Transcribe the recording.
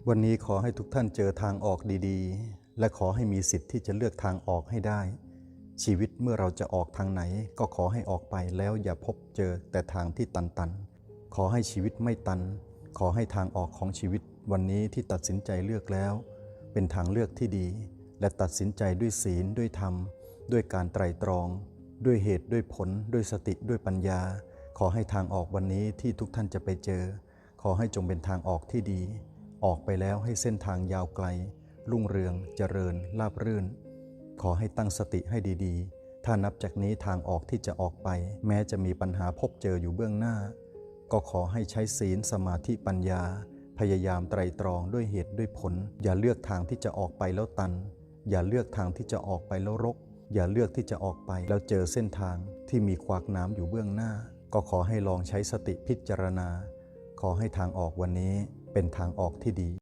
วันนี้ขอให้ทุกท่านเจอทางออกดีๆและขอให้มีสิทธิ์ที่จะเลือกทางออกให้ได้ชีวิตเมื่อเราจะออกทางไหนก็ขอให้ออกไปแล้วอย่าพบเจอแต่ทางที่ตันๆขอให้ชีวิตไม่ตันขอให้ทางออกของชีวิตวันนี้ที่ตัดสินใจเลือกแล้วเป็นทางเลือกที่ดีและตัดสินใจด้วยศีลด้วยธรรมด้วยการไตร่ตรองด้วยเหตุด้วยผลด้วยสติด้วยปัญญาขอให้ทางออกวันนี้ที่ทุกท่านจะไปเจอขอให้จงเป็นทางออกที่ดีออกไปแล้วให้เส้นทางยาวไกลรุ่งเรืองเจริญราบรื่นขอให้ตั้งสติให้ดีๆถ้านับจากนี้ทางออกที่จะออกไปแม้จะมีปัญหาพบเจออยู่เบื้องหน้าก็ขอให้ใช้ศีลสมาธิปัญญาพยายามไตร่ตรองด้วยเหตุด้วยผลอย่าเลือกทางที่จะออกไปแล้วตันอย่าเลือกทางที่จะออกไปแล้วรกอย่าเลือกที่จะออกไปแล้วเจอเส้นทางที่มีขวากหนามอยู่เบื้องหน้าก็ขอให้ลองใช้สติพิจารณาขอให้ทางออกวันนี้เป็นทางออกที่ดี